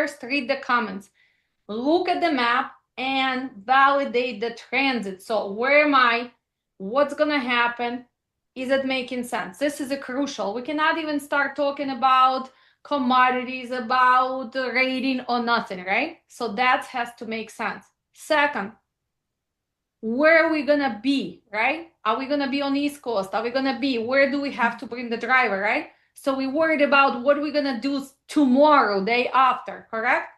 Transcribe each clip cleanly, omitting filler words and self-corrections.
First, read the comments. Look at the map and validate the transit. So where am I? What's going to happen? Is it making sense? This is a crucial. We cannot even start talking about commodities, about rating or nothing, right? So that has to make sense. Second, where are we gonna be, right? Are we gonna be on the East Coast? Are we gonna be? Where do we have to bring the driver, right? So we worried about what we're gonna do tomorrow, day after, correct?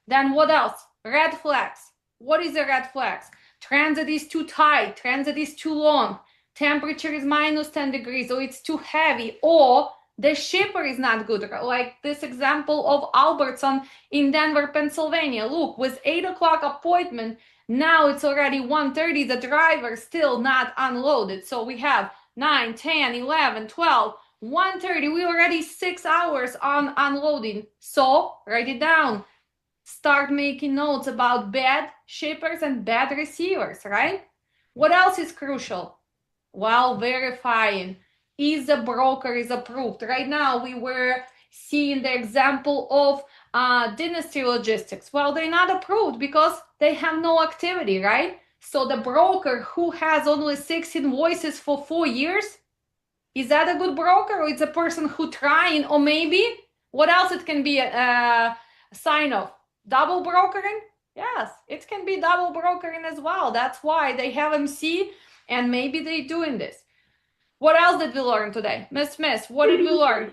Then what else? Red flags. What is a red flags? Transit is too tight, transit is too long, temperature is minus 10 degrees, or it's too heavy, or the shipper is not good. Like this example of Albertson in Denver, Pennsylvania. Look, with 8 o'clock appointment, now it's already 1:30, the driver still not unloaded. So we have 9, 10, 11, 12, 1:30, we already 6 hours on unloading. So write it down. Start making notes about bad shippers and bad receivers, right? What else is crucial? Well, verifying is the broker is approved. Right now, we were seeing the example of Dynasty Logistics. Well, they're not approved because they have no activity, right? So the broker who has only 6 invoices for 4 years, is that a good broker, or it's a person who trying, or maybe what else it can be a sign of? Double brokering? Yes, it can be double brokering as well. That's why they have MC, and maybe they're doing this. What else did we learn today? Miss Smith, what did we learn?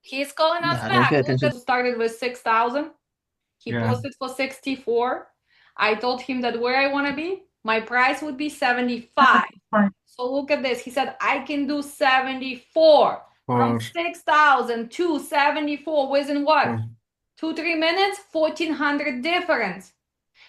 He's calling us back. Look at started with 6,000. He posted for 64. I told him that where I want to be, my price would be 75. So look at this. He said, I can do 74 from 6,000 to 74 within what? 2-3 minutes, 1,400 difference.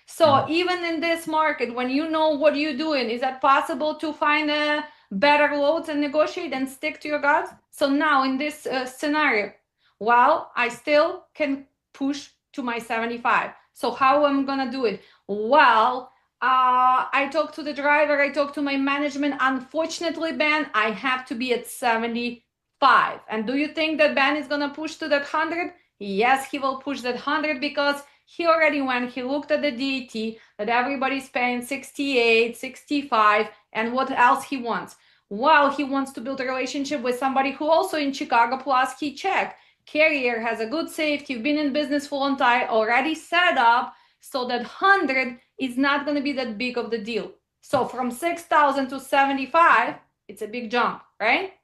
So even in this market, when you know what you're doing, is that possible to find a better loads and negotiate and stick to your guts? So now in this scenario, well, I still can push to my 75. So how am I gonna do it? Well, I talked to the driver, I talked to my management. Unfortunately, Ben, I have to be at 75. And do you think that Ben is gonna push to that 100? Yes, he will push that 100 because he already went, he looked at the DET, that everybody's paying 68, 65, and what else he wants? Well, he wants to build a relationship with somebody who also in Chicago, plus he checked. Carrier has a good safety, been in business for a long time, already set up, so that 100 is not going to be that big of the deal. So from 6,000 to 75, it's a big jump, right?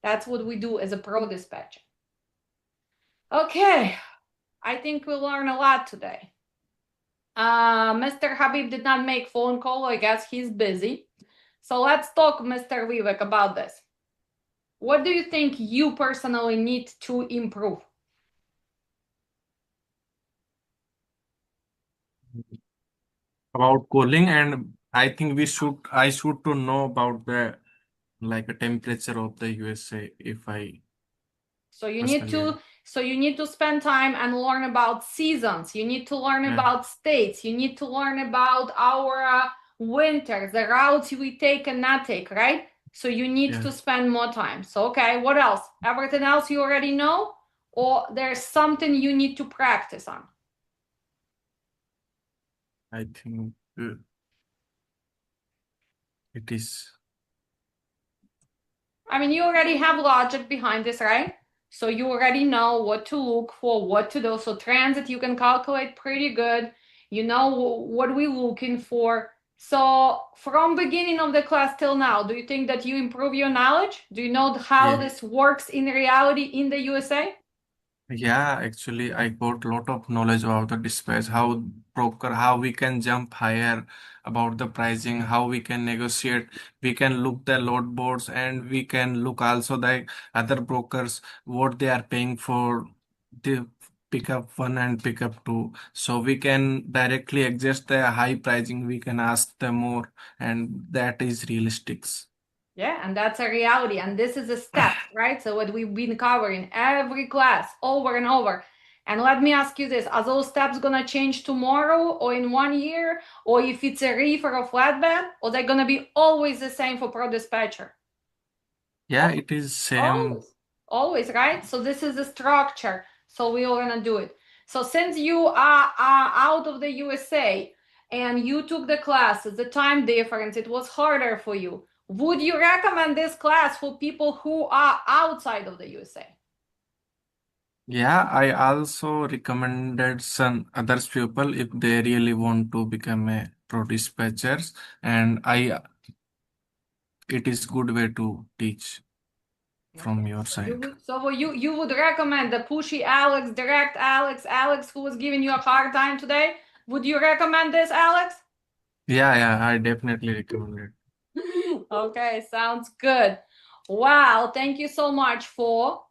That's what we do as a pro dispatcher. Okay, I think we learned a lot today. Mr. Habib did not make phone call. I guess he's busy. So let's talk, Mr. Vivek, about this. What do you think you personally need to improve? About cooling, and I think I should to know about the like a temperature of the USA if I So you need personally. to spend time and learn about seasons. You need to learn about states. You need to learn about our winters, the routes we take and not take, right? So you need to spend more time. So, okay, what else? Everything else you already know? Or there's something you need to practice on? I think it is. I mean, you already have logic behind this, right? So you already know what to look for, what to do. So transit, you can calculate pretty good. You know what we're looking for. So from beginning of the class till now, do you think that you improve your knowledge? Do you know how this works in reality in the USA? Yeah, actually, I got a lot of knowledge about the dispatch, how broker, how we can jump higher about the pricing, how we can negotiate. We can look the load boards and we can look also the other brokers, what they are paying for the pickup one and pickup two. So we can directly adjust the high pricing. We can ask them more, and that is realistic. Yeah, and that's a reality. And this is a step, right? So what we've been covering every class over and over. And let me ask you this, are those steps gonna change tomorrow or in 1 year? Or if it's a reefer or flatbed, or they're gonna be always the same for Pro Dispatcher? Yeah, it is same. Always, always, right? So this is the structure. So we are gonna do it. So since you are out of the USA and you took the classes, the time difference, it was harder for you. Would you recommend this class for people who are outside of the USA? Yeah, I also recommended some others people if they really want to become a pro dispatchers, and I it is good way to teach Okay, from your so you side. would you would recommend the pushy Alex, direct Alex, Alex who was giving you a hard time today? Would you recommend this, Alex? Yeah, yeah, I definitely recommend it. Okay, sounds good. Wow, thank you so much for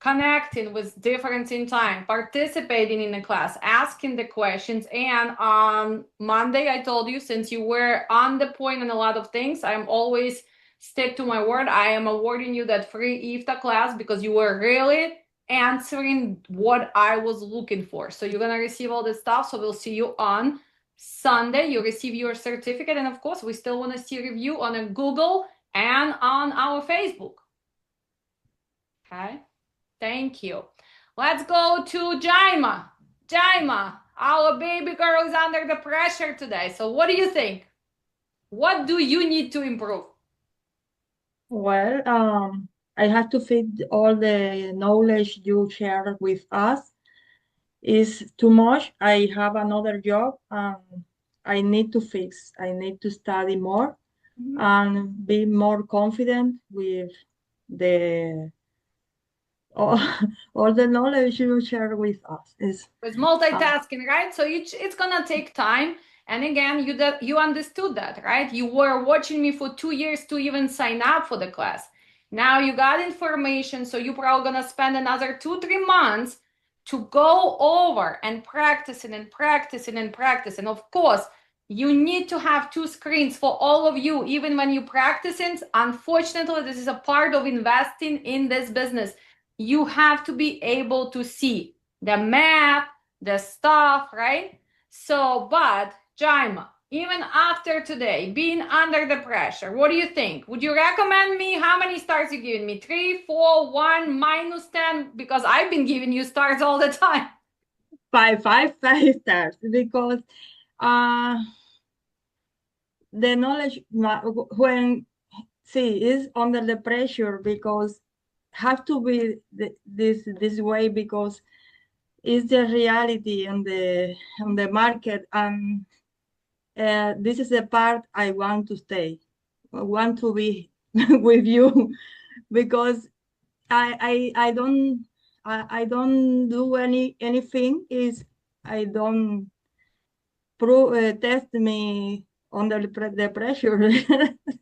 connecting with difference in time, participating in the class, asking the questions. And on Monday, I told you, since you were on the point on a lot of things, I'm always stick to my word. I am awarding you that free IFTA class because you were really answering what I was looking for. So you're gonna receive all this stuff. So we'll see you on Sunday. You receive your certificate, and of course, we still want to see review on a Google and on our Facebook. Okay. Thank you. Let's go to Jaima. Jaima, our baby girl is under the pressure today. So what do you think? What do you need to improve? Well, I have to fit all the knowledge you shared with us. Is too much. I have another job. I need to fix. I need to study more and be more confident with the all, all the knowledge you share with us. Is With uh, multitasking, right? So it's gonna take time. And again, you understood that, right? You were watching me for 2 years to even sign up for the class. Now you got information, so you're probably gonna spend another 2, 3 months to go over and practicing and practicing and practicing. Of course, you need to have two screens for all of you, even when you practicing. Unfortunately, this is a part of investing in this business. You have to be able to see the map, the stuff, right? So, but Jaima, even after today, being under the pressure, what do you think? Would you recommend me? How many stars you giving me? 3, 4, 1, -10? Because I've been giving you stars all the time. five stars because uh, the knowledge when see is under the pressure because have to be this way because it's the reality on the market and this is the part I want to stay. I want to be with you because I don't I don't do anything is I don't test me under the pressure.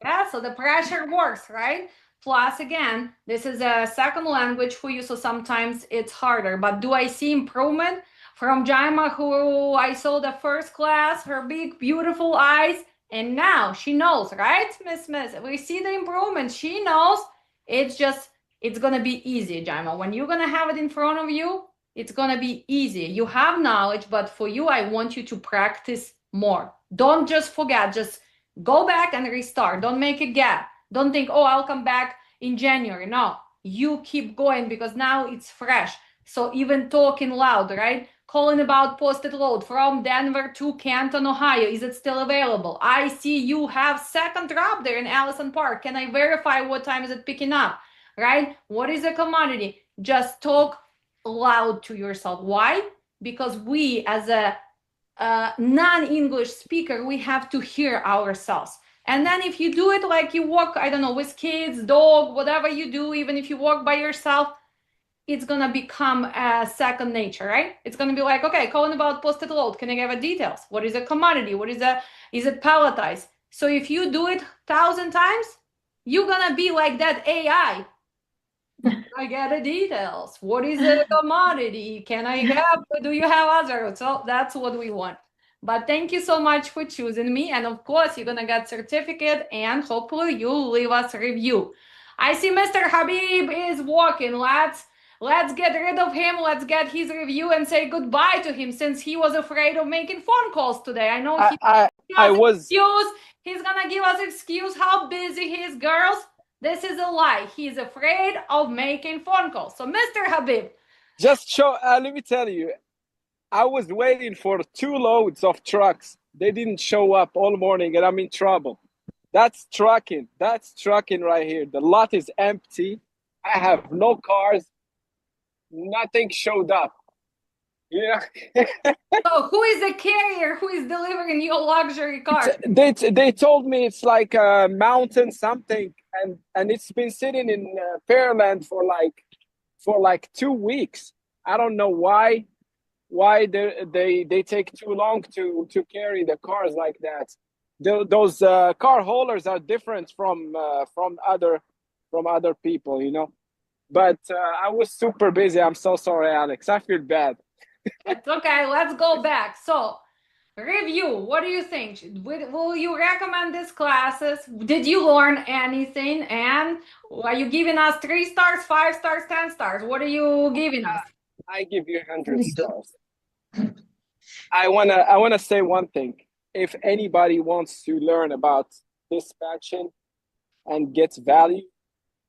Yeah, so the pressure works, right? Plus, again, this is a second language for you, so sometimes it's harder. But do I see improvement from Jaima, who I saw the first class, her big, beautiful eyes, and now she knows, right, Miss? We see the improvement. She knows. It's just, it's gonna be easy, Jaima. When you're gonna have it in front of you, it's gonna be easy. You have knowledge, but for you, I want you to practice more. Don't just forget, just go back and restart. Don't make a gap. Don't think, oh, I'll come back in January. No, you keep going because now it's fresh. So even talking loud, right? Calling about posted load from Denver to Canton, Ohio. Is it still available? I see you have second drop there in Allison Park. Can I verify what time is it picking up? Right? What is a commodity? Just talk loud to yourself. Why? Because we as a non-English speaker, we have to hear ourselves. And then if you do it like you walk, I don't know, with kids, dog, whatever you do, even if you walk by yourself, it's gonna become a second nature, right? It's gonna be like, okay, calling about posted load. Can I give a details? What is a commodity? Is it palletized? So if you do it 1,000 times, you're gonna be like that AI. I get the details. What is a commodity? Can I have, do you have other? So that's what we want. But thank you so much for choosing me. And of course, you're gonna get certificate and hopefully you'll leave us a review. I see Mr. Habib is walking. Let's get rid of him. Let's get his review and say goodbye to him since he was afraid of making phone calls today. I know I he I I has was excuse. He's gonna give us excuse how busy he is, girls. This is a lie. He's afraid of making phone calls. So, Mr. Habib, Just show. Let me tell you, I was waiting for 2 loads of trucks. They didn't show up all morning, and I'm in trouble. That's trucking. That's trucking right here. The lot is empty. I have no cars. Nothing showed up. You know, So who is the carrier who is delivering your luxury car? they told me it's like a mountain something, and it's been sitting in Pearland for like 2 weeks. I don't know why they take too long to carry the cars like that. Those car haulers are different from other people, you know. But I was super busy. I'm so sorry, Alex. I feel bad. It's okay. Let's go back. So, review. What do you think? Will you recommend these classes? Did you learn anything? And are you giving us 3 stars, 5 stars, 10 stars? What are you giving us? I give you 100 stars. I wanna say one thing. If anybody wants to learn about dispatching and gets value,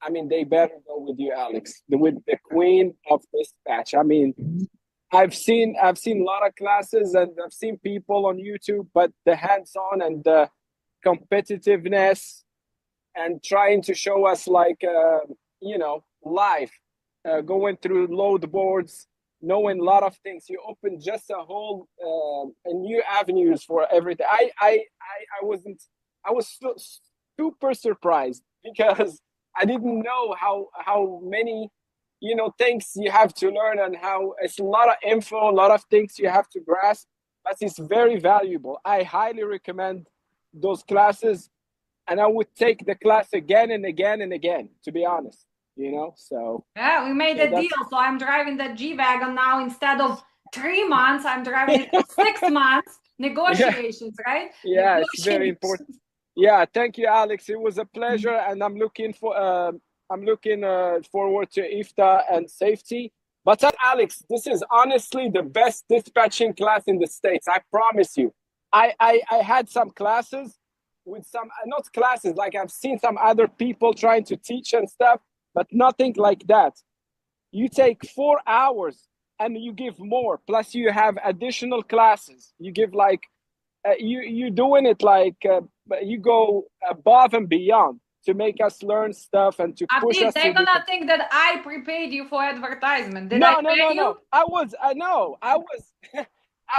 I mean, they better go with you, Alex, with the queen of dispatch. I mean, I've seen a lot of classes and I've seen people on YouTube, but the hands-on and the competitiveness and trying to show us like life, going through load boards, knowing a lot of things. You open just a new avenues for everything. I was super surprised because I didn't know how many things you have to learn, and how it's a lot of info, a lot of things you have to grasp, but it's very valuable. I highly recommend those classes, and I would take the class again and again and again, to be honest, so Yeah, we made yeah, a deal. So I'm driving the G Wagon now. Instead of 3 months, I'm driving it for 6 months. yeah, Negotiations, right? yeah, it's very important. Negotiations. Yeah, thank you, Alex. It was a pleasure, and I'm looking forward to IFTA and safety. But Alex, this is honestly the best dispatching class in the States. I promise you. I had some classes with some not classes, like I've seen some other people trying to teach and stuff, but nothing like that. You take 4 hours and you give more. Plus, you have additional classes. You give like you doing it like you go above and beyond to make us learn stuff and to push Abdi, us they're to gonna different. think that I prepaid you for advertisement. Did I No, no, pay no, you? no. I know. I was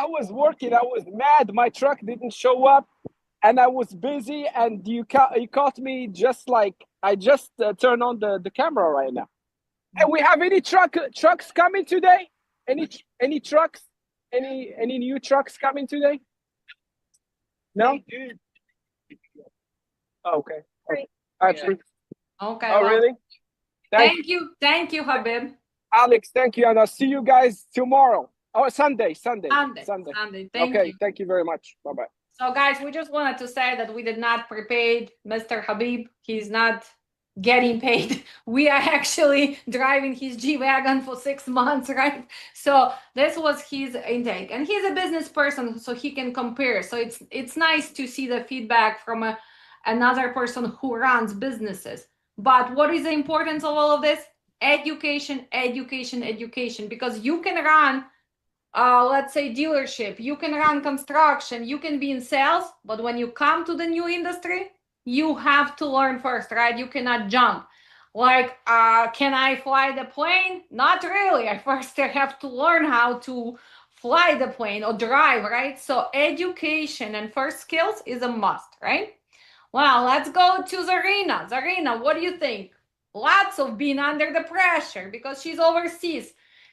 I was working. I was mad. My truck didn't show up, and I was busy. And you caught me just like I just turned on the camera right now. And we have any trucks coming today? Any trucks? Any new trucks coming today? No. Oh, okay. Great. Actually, Okay, oh well, really? thank you, Habib. Alex. Thank you, and I'll see you guys tomorrow. Oh, Sunday. Sunday. Thank Okay. you. Thank you very much. Bye bye. So, guys, we just wanted to say that we did not prepaid Mr. Habib. He's not getting paid. We are actually driving his G Wagon for 6 months, right? So this was his intake. And he's a business person, so he can compare. So it's nice to see the feedback from another person who runs businesses. But what is the importance of all of this? Education, education, education. Because you can run let's say dealership, you can run construction, you can be in sales, but when you come to the new industry, you have to learn first, right? You cannot jump. Like, can I fly the plane? Not really. I first have to learn how to fly the plane or drive, right? So education and first skills is a must, right? Well, let's go to Zarina. Zarina, what do you think? Lots of being under the pressure because she's overseas.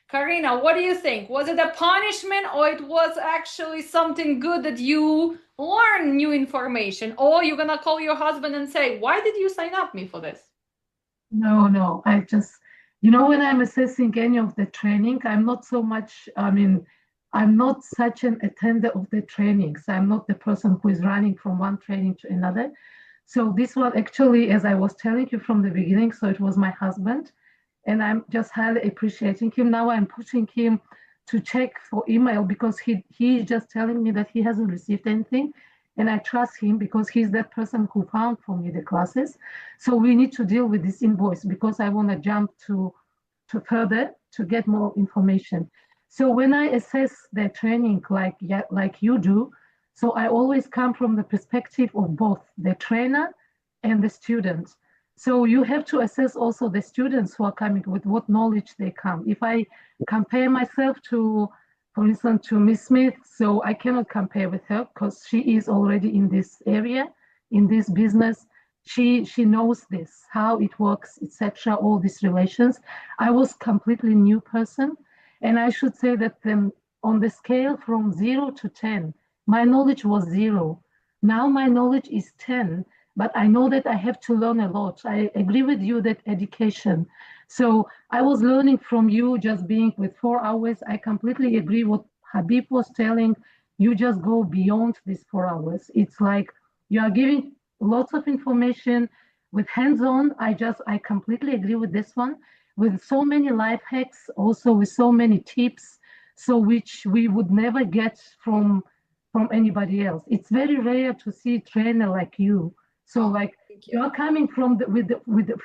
Karina, what do you think? Was it a punishment or it was actually something good that you learn new information? Or you're gonna call your husband and say, why did you sign up me for this? No, no. I just, when I'm assessing any of the training, I'm not so much, I'm not such an attender of the trainings. I'm not the person who is running from one training to another. So this one actually, as I was telling you from the beginning, so it was my husband, and I'm just highly appreciating him. Now I'm pushing him to check for email because he is just telling me that he hasn't received anything, and I trust him because he's that person who found for me the classes. So we need to deal with this invoice because I want to jump to further. to get more information. So when I assess their training like you do, so I always come from the perspective of both the trainer and the student. So you have to assess also the students who are coming with what knowledge they come. If I compare myself to, for instance, to Miss Smith, so I cannot compare with her because she is already in this area, in this business. She knows this, how it works, etc. All these relations. I was completely new person, and I should say that on the scale from 0 to 10, my knowledge was 0. Now my knowledge is 10, but I know that I have to learn a lot. I agree with you that education. So I was learning from you just being with 4 hours. I completely agree what Habib was telling. You just go beyond these 4 hours. It's like you are giving lots of information with hands-on. I completely agree with this one. With so many life hacks, also with so many tips, so which we would never get from anybody else. It's very rare to see a trainer like you. So like you're coming from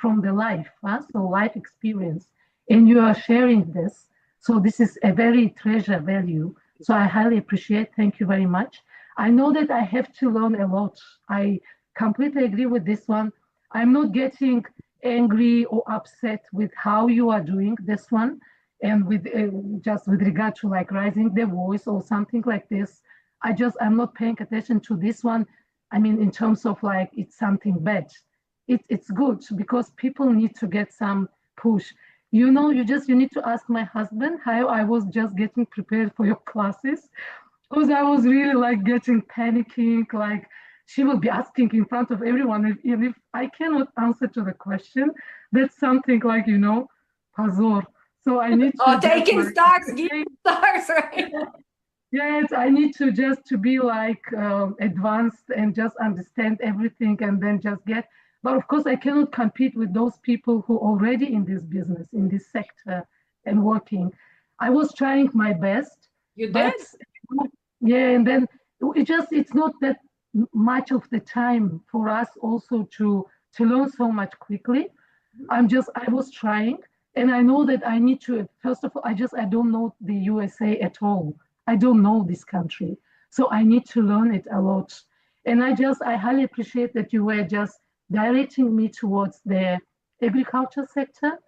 from the life, huh? So life experience, and you are sharing this. So this is a very treasure value. So I highly appreciate. Thank you very much. I know that I have to learn a lot. I completely agree with this one. I'm not getting angry or upset with how you are doing this one, and with just with regard to like raising the voice or something like this. I'm not paying attention to this one. I mean, in terms of like it's something bad. It's good because people need to get some push. You know, you need to ask my husband how I was just getting prepared for your classes, because I was really like getting panicking, like she will be asking in front of everyone, if I cannot answer to the question, that's something like, pazor. So I need to taking like, stars, giving stars, right? yes, I need to just to be like advanced and just understand everything and then just get. But of course, I cannot compete with those people who already in this business, in this sector, and working. I was trying my best, You did? but yeah, and then it's not that much of the time for us also to learn so much quickly. I was trying, and I know that I need to, first of all, I don't know the USA at all. I don't know this country. So I need to learn it a lot. And I highly appreciate that you were just directing me towards the agriculture sector,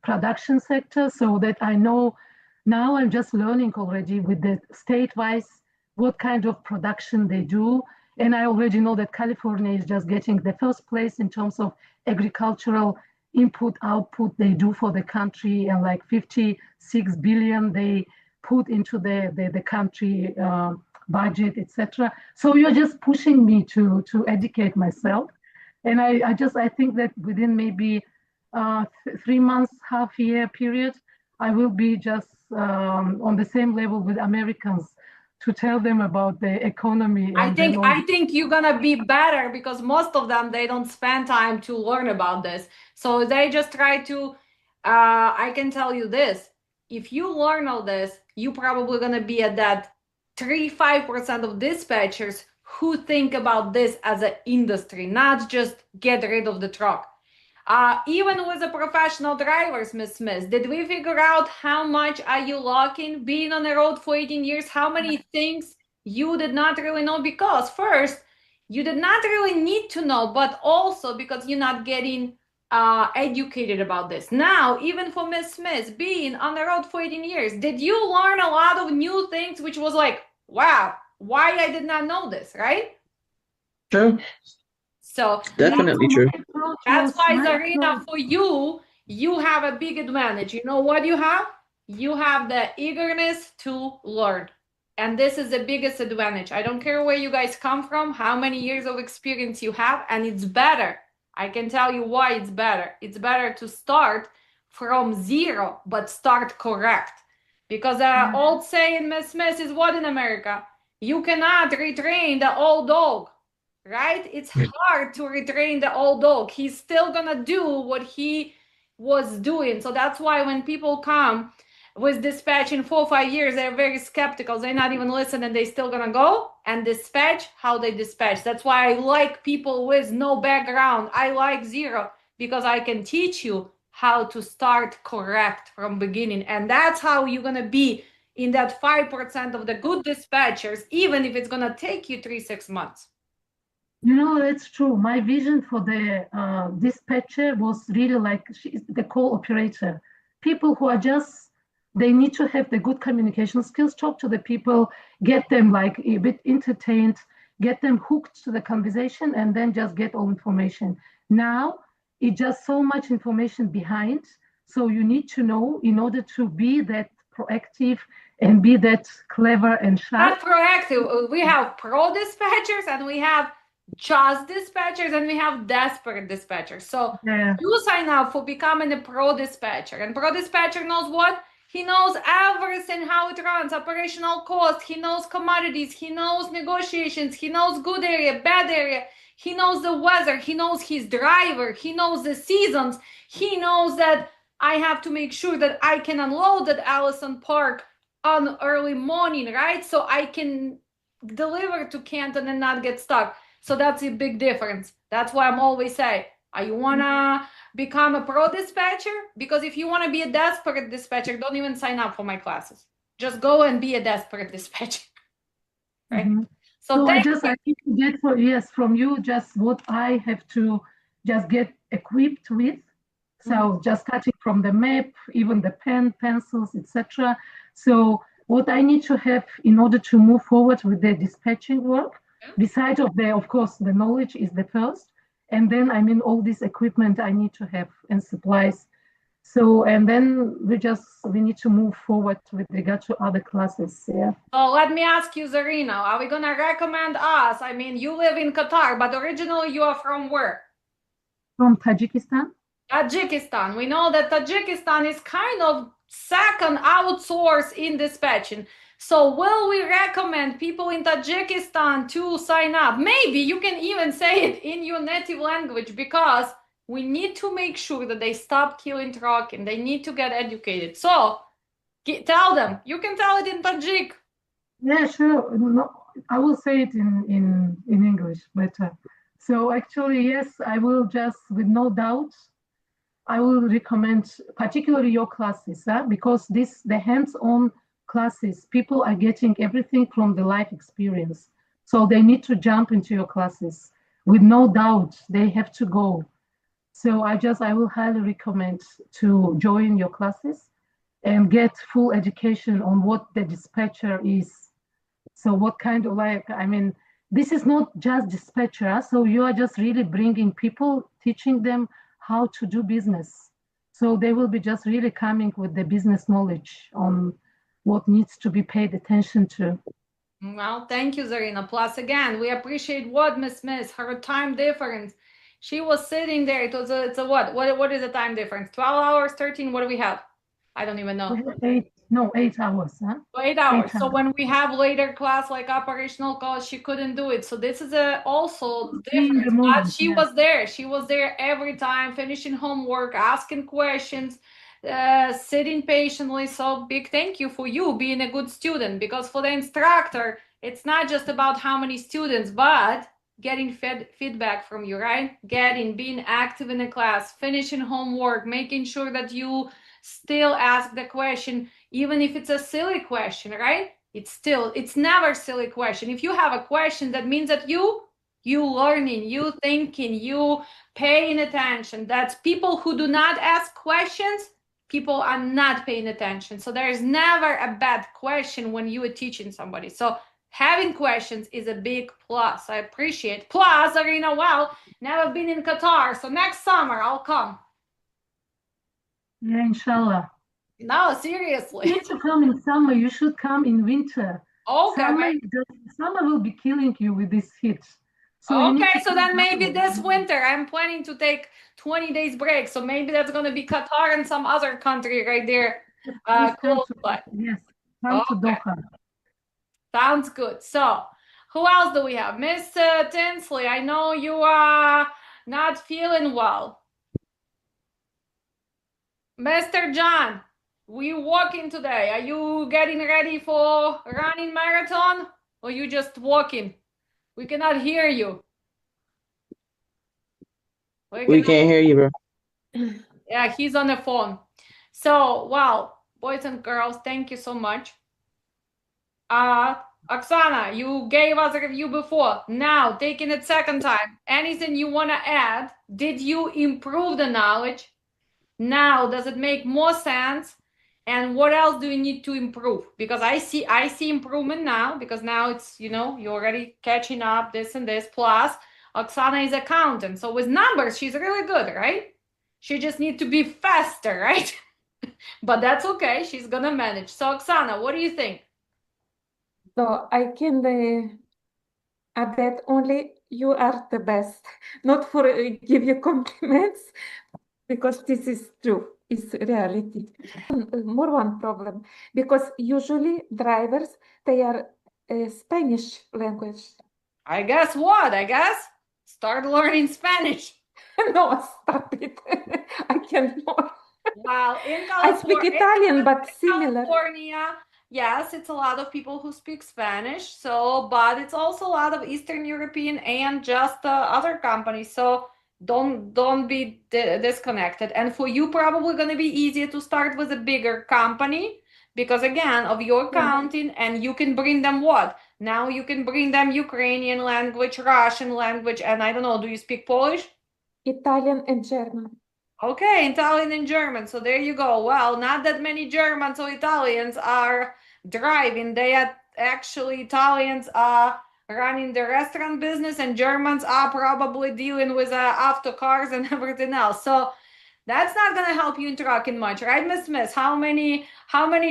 production sector, so that I know now I'm just learning already with the state-wise what kind of production they do. And I already know that California is just getting the first place in terms of agricultural input output they do for the country, and like 56 billion they put into the country budget, etc. So you're just pushing me to educate myself. And I think that within maybe 3 months, half year period, I will be just on the same level with Americans to tell them about the economy I and then think all. I think you're gonna be better because most of them they don't spend time to learn about this. So they just try to I can tell you this. If you learn all this, you probably gonna be at that 3-5% of dispatchers who think about this as an industry, not just get rid of the truck. Even with the professional drivers, Miss Smith, did we figure out how much are you locking being on the road for 18 years? How many things you did not really know? Because first, you did not really need to know, but also because you're not getting educated about this. Now, even for Miss Smith, being on the road for 18 years, did you learn a lot of new things, which was like, wow, why I did not know this, right? True. So Definitely true. that's why, Zarina, for you, you have a big advantage. You know what you have? You have the eagerness to learn. And this is the biggest advantage. I don't care where you guys come from, how many years of experience you have, and it's better. I can tell you why it's better. It's better to start from zero, but start correct. Because the old saying, Miss Smith, is what in America? You cannot retrain the old dog, right? It's hard to retrain the old dog. He's still gonna do what he was doing. So that's why when people come with dispatch in 4 or 5 years, they're very skeptical. They're not even listening. They're still gonna go and dispatch how they dispatch. That's why I like people with no background. I like zero because I can teach you how to start correct from beginning. And that's how you're going to be in that 5% of the good dispatchers, even if it's going to take you 3-6 months. You know, that's true. My vision for the dispatcher was really like she's the call operator. People who are just, they need to have the good communication skills, talk to the people, get them like a bit entertained, get them hooked to the conversation, and then just get all information. Now, it's just so much information behind. So you need to know in order to be that proactive and be that clever and Not sharp. proactive. We have pro dispatchers and we have just dispatchers and we have desperate dispatchers. So Yeah. you sign up for becoming a pro dispatcher, and pro dispatcher knows what? He knows everything, how it runs, operational cost, he knows commodities, he knows negotiations, he knows good area, bad area, he knows the weather, he knows his driver, he knows the seasons, he knows that I have to make sure that I can unload at Allison Park on early morning, right? So I can deliver to Canton and not get stuck. So that's a big difference. That's why I'm always say, you wanna become a pro dispatcher? Because if you wanna be a desperate dispatcher, don't even sign up for my classes. Just go and be a desperate dispatcher. Right? Mhm. So So I thank just, you. I need to get for, yes, from you just what I have to just get equipped with. So just starting from the map, even the pen, pencils, etc. So what I need to have in order to move forward with the dispatching work, besides of the, of course, the knowledge is the first, and then I mean all this equipment I need to have and supplies. So and then we need to move forward with regard to other classes. Yeah. So let me ask you, Zarina, are we gonna recommend us? I mean, you live in Qatar, but originally you are from where? From Tajikistan. Tajikistan. We know that Tajikistan is kind of second outsource in dispatching. So will we recommend people in Tajikistan to sign up? Maybe you can even say it in your native language, because we need to make sure that they stop killing truck and they need to get educated. So tell them. You can tell it in Tajik. Yeah, sure. No, I will say it in English better. So actually, yes, I will just, with no doubt, I will recommend particularly your classes, because the hands-on classes, people are getting everything from the life experience. So they need to jump into your classes. With no doubt, they have to go. So I will highly recommend to join your classes and get full education on what the dispatcher is. So what kind of like, I mean, this is not just dispatcher. So you are just really bringing people, teaching them how to do business. So they will be just really coming with the business knowledge on what needs to be paid attention to. Well, thank you, Zarina. Plus, again, we appreciate what Miss, her time difference. She was sitting there. It's a what? What is the time difference? 12 hours, 13? What do we have? I don't even know. 8 hours, huh? 8 hours. 8 So hours. when we have later class like operational calls, she couldn't do it. So this is also Be in the different. But moment, she yeah. was there. She was there every time, finishing homework, asking questions, sitting patiently. So big thank you for you being a good student, because for the instructor, it's not just about how many students, but getting feedback from you, right? Being active in the class, finishing homework, making sure that you still ask the question, even if it's a silly question, right? It's never a silly question. If you have a question, that means that you learning, you thinking, you paying attention. That's people who do not ask questions, people are not paying attention. So there is never a bad question when you are teaching somebody. So having questions is a big plus. I appreciate. Plus, Arina, well, never been in Qatar, so next summer I'll come. Yeah, inshallah. No, seriously. You need to come in summer. You should come in winter. Okay. Summer will be killing you with this heat. So you need Okay, to so then maybe come this winter I'm planning to take 20 days break. So maybe that's going to be Qatar and some other country right there. Please come Close to, by. yes, come to Okay, Doha. sounds good. So who else do we have? Miss Tinsley, I know you are not feeling well. Mr. John, we walking today. Are you getting ready for running marathon, or you just walking? We cannot hear you. We can't hear you, bro. Yeah, he's on the phone. So, well, boys and girls, thank you so much. Oksana, you gave us a review before. Now, taking it second time. Anything you want to add? Did you improve the knowledge? Now, does it make more sense? And what else do you need to improve? Because I see improvement now, because now it's, you're already catching up, this and this. Plus, Oksana is accountant. So with numbers, she's really good, right? She just needs to be faster, right? But that's okay. She's gonna manage. So Oksana, what do you think? So I can add that only you are the best, not for give you compliments, because this is true. It's reality. More one problem, because usually drivers, they are Spanish language. I guess what? I guess start learning Spanish. No, stop it. I cannot. Well, in I speak Italian, but similar. California, yes, it's a lot of people who speak Spanish. So, but it's also a lot of Eastern European and just other companies. So don't be disconnected. And for you, probably going to be easier to start with a bigger company because again, of your accounting, and you can bring them what? Now you can bring them Ukrainian language, Russian language, and I don't know, do you speak Polish? Italian and German. Okay, Italian and German. So there you go. Well, not that many Germans or Italians are driving. They are actually Italians are running the restaurant business, and Germans are probably dealing with auto cars and everything else. So that's not gonna help you in trucking much, right, Miss Smith? How many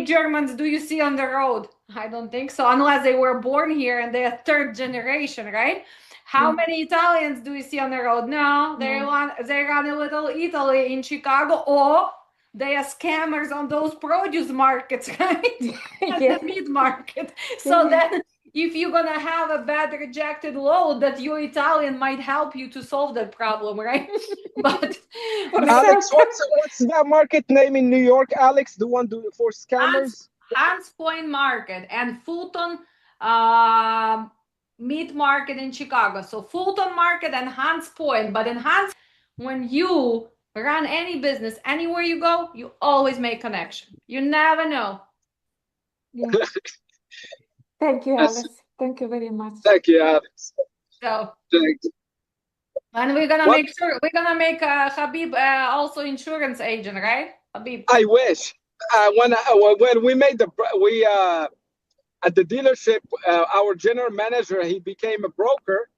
Germans do you see on the road? I don't think so, unless they were born here and they are third generation, right? How many Italians do you see on the road? No, they run a little Italy in Chicago, or they are scammers on those produce markets, right? Yeah. The meat market. So then if you're gonna have a bad rejected load, that your Italian might help you to solve that problem, right? But Alex, what's that market name in New York? Alex, the one for scammers? Hans Point Market and Fulton Meat Market in Chicago. So Fulton Market and Hans Point. But in Hans, when you run any business, anywhere you go, you always make connection. You never know. Yeah. Thank you, Alice. Thank you very much. Thank you, Alex. So, Thanks. and we're gonna make sure make Habib also insurance agent, right? Habib. I wish. When we made at the dealership, our general manager, he became a broker,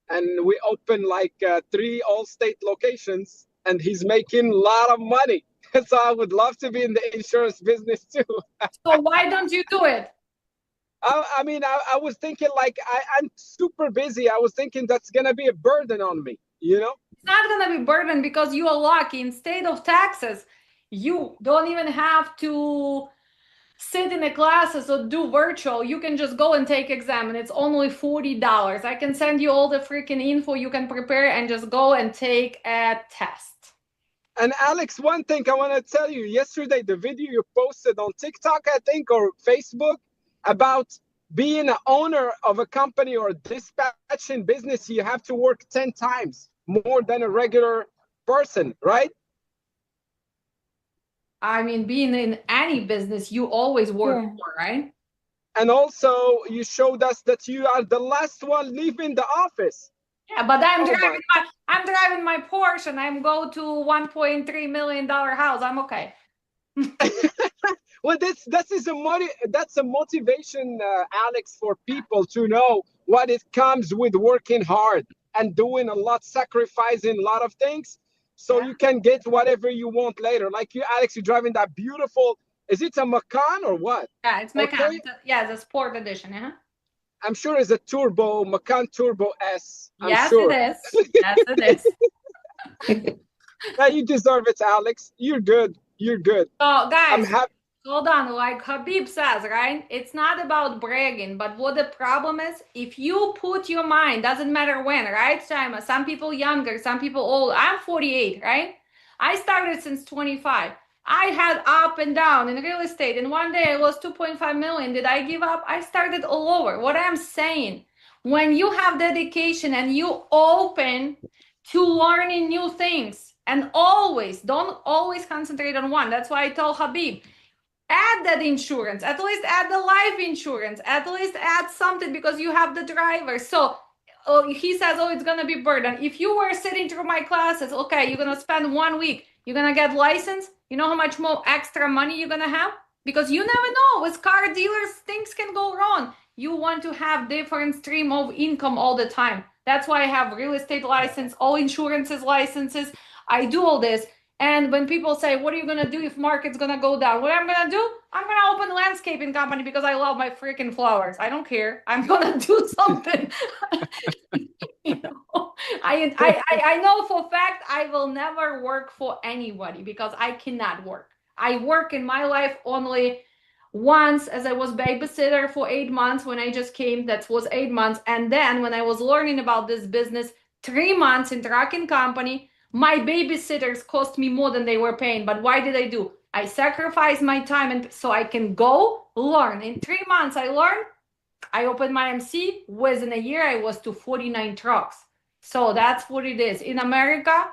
and we opened like 3 Allstate locations, and he's making a lot of money. So I would love to be in the insurance business too. So why don't you do it? I mean, I was thinking like I'm super busy. I was thinking that's gonna be a burden on me, you know? It's not gonna be burden because you are lucky. In state of Texas, you don't even have to sit in the classes or do virtual. You can just go and take exam, and it's only $40. I can send you all the freaking info you can prepare and just go and take a test. And Alex, one thing I want to tell you, yesterday, the video you posted on TikTok, I think, or Facebook, about being an owner of a company or a dispatching business, you have to work 10 times more than a regular person, right? I mean, being in any business, you always work more, right? And also, you showed us that you are the last one leaving the office. Yeah, but I'm driving my Porsche, and I'm go to $1.3 million house. I'm okay. Well, that's a motivation, Alex, for people to know what it comes with working hard and doing a lot, sacrificing a lot of things, so you can get whatever you want later. Like you, Alex, you're driving that beautiful. Is it a Macan or what? Yeah, it's Macan. Yeah, the sport edition. Yeah. I'm sure it's a turbo Macan Turbo S. Yes, sure. it is. Yes, it is. Yeah, you deserve it, Alex. You're good. You're good. So, guys, I'm happy. Hold on, like Habib says, right? It's not about bragging, but what the problem is, if you put your mind, doesn't matter when, right, Shaima? Some people younger, some people old. I'm 48, right? I started since 25. I had up and down in real estate, and one day I lost 2.5 million. Did I give up? I started all over. What I'm saying, when you have dedication and you open to learning new things, And always, don't always concentrate on one. That's why I told Habib, add that insurance, at least add the life insurance, at least add something because you have the driver. So he says, oh, it's gonna be burden. If you were sitting through my classes, okay, you're gonna spend 1 week, you're gonna get license. You know how much more extra money you're gonna have? Because you never know, with car dealers, things can go wrong. You want to have different stream of income all the time. That's why I have real estate license, all insurances licenses. I do all this. And when people say, what are you gonna do if market's gonna go down? What I'm gonna do? I'm gonna open a landscaping company because I love my freaking flowers. I don't care. I'm gonna do something. You know, I know for a fact I will never work for anybody because I cannot work. I work in my life only once as I was babysitter for 8 months when I just came. That was 8 months. And then when I was learning about this business, 3 months in trucking company. My babysitters cost me more than they were paying. But why did I do? I sacrificed my time and so I can go learn. In 3 months, I learned. I opened my MC. Within a year, I was to 49 trucks. So that's what it is. In America,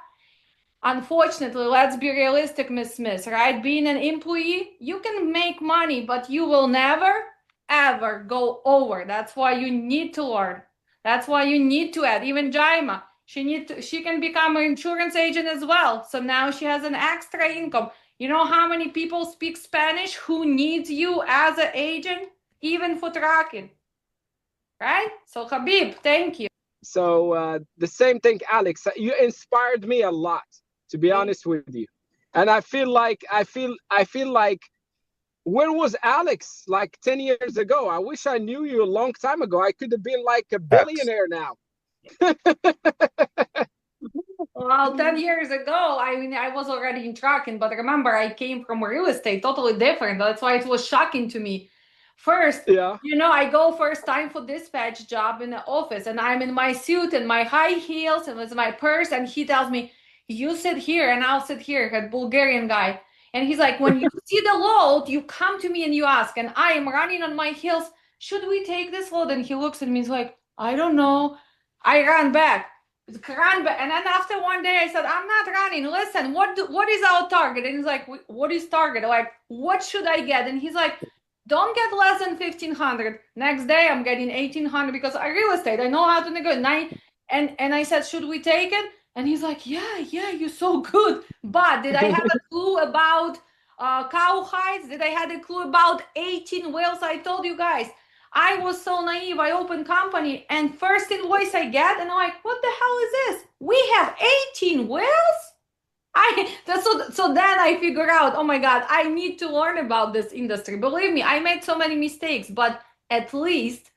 unfortunately, let's be realistic, Miss Smith, right? Being an employee, you can make money, but you will never, ever go over. That's why you need to learn. That's why you need to add. Even Jaima, she can become an insurance agent as well. So now she has an extra income. You know how many people speak Spanish who needs you as an agent, even for trucking, right? So Habib, thank you. So the same thing, Alex. You inspired me a lot, to be honest with you. And I feel like where was Alex like 10 years ago? I wish I knew you a long time ago. I could have been like a billionaire now. Well, 10 years ago, I mean, I was already in trucking, but remember, I came from real estate, totally different. That's why it was shocking to me. First, Yeah. I go first time for dispatch job in the office, and I'm in my suit and my high heels and with my purse, and he tells me, you sit here and I'll sit here, a Bulgarian guy. And he's like, when you see the load, you come to me and you ask, and I am running on my heels, should we take this load? And he looks at me, he's like, I don't know. I ran back. And then after one day, I said, I'm not running. Listen, what is our target? And he's like, what is target? Like, what should I get? And he's like, don't get less than 1,500. Next day, I'm getting 1,800 because I real estate. I know how to negotiate. And I said, should we take it? And he's like, yeah, you're so good. But did I have a clue about cow hides? Did I have a clue about 18 whales? I told you guys. I was so naive. I opened company and first invoice I get, and I'm like, what the hell is this? We have 18 whales? So then I figure out, oh my God, I need to learn about this industry. Believe me, I made so many mistakes, but at least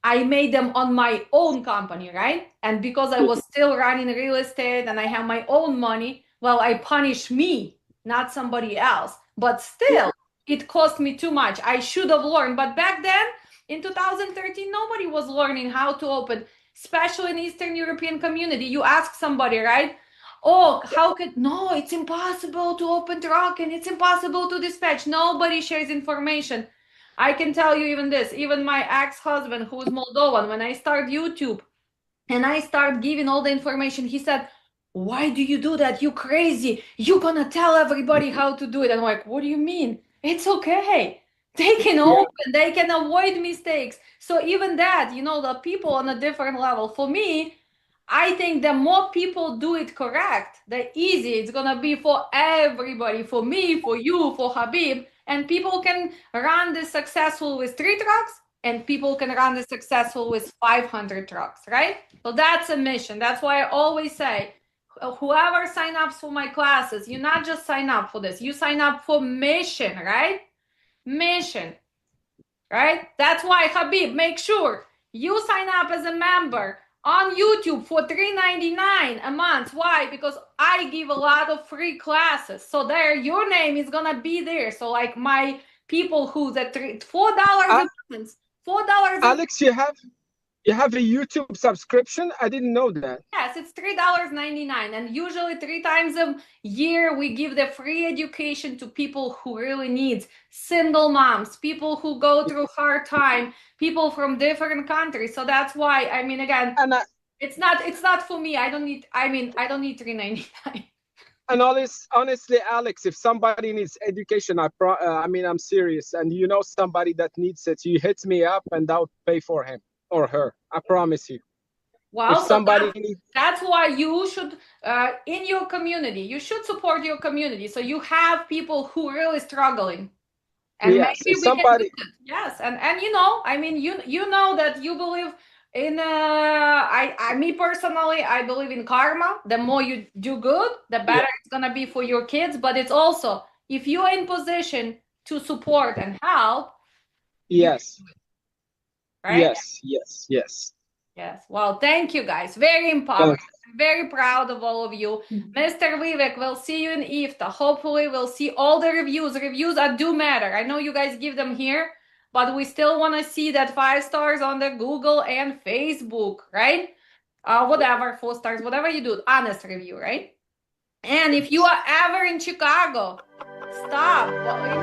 I made them on my own company, right? And because I was still running real estate and I have my own money, well, I punish me, not somebody else. But still, it cost me too much. I should have learned. But back then, in 2013, nobody was learning how to open, especially in Eastern European community. You ask somebody, right? Oh, no, it's impossible to open truck and it's impossible to dispatch. Nobody shares information. I can tell you even this, even my ex-husband who's Moldovan, when I start YouTube and I start giving all the information, he said, why do you do that? You crazy. You're gonna tell everybody how to do it. I'm like, what do you mean? It's okay. They can open, they can avoid mistakes. So even that, the people on a different level. For me, I think the more people do it correct, the easier it's gonna be for everybody, for me, for you, for Habib, and people can run this successful with 3 trucks, and people can run this successful with 500 trucks, right? So that's a mission. That's why I always say, whoever sign up for my classes, you not just sign up for this, you sign up for mission, right? Mission, right? That's why, Habib, make sure you sign up as a member on YouTube for $3.99 a month. Why? Because I give a lot of free classes. So there, your name is gonna be there. So like my people who's at $4 a month, $4 Alex, you have a YouTube subscription? I didn't know that. Yes, it's $3.99. And usually 3 times a year, we give the free education to people who really need, single moms, people who go through hard time, people from different countries. So that's why, again, And it's not for me. I don't need $3.99. And honestly, Alex, if somebody needs education, I mean, I'm serious, and you know somebody that needs it, you hit me up, and I'll pay for him or her. I promise you. If Well, so somebody needs, that's why you should, in your community, you should support your community. So you have people who are really struggling, and yes, maybe if we can do somebody, it. Yes, and you know, I mean, you know that you believe in. Me personally, I believe in karma. The more you do good, the better yeah, it's gonna be for your kids. But it's also, if you're in position to support and help, you can yes, do it, right? yes, yes, yes. Yes. Well, thank you guys. Very empowering. Thank I'm very proud of all of you. Mm. Mr. Vivek, we'll see you in IFTA. Hopefully, we'll see all the reviews. Reviews do matter. I know you guys give them here, but we still want to see that 5 stars on the Google and Facebook, right? Whatever, 4 stars, whatever you do, honest review, right? And if you are ever in Chicago, stop. Well, in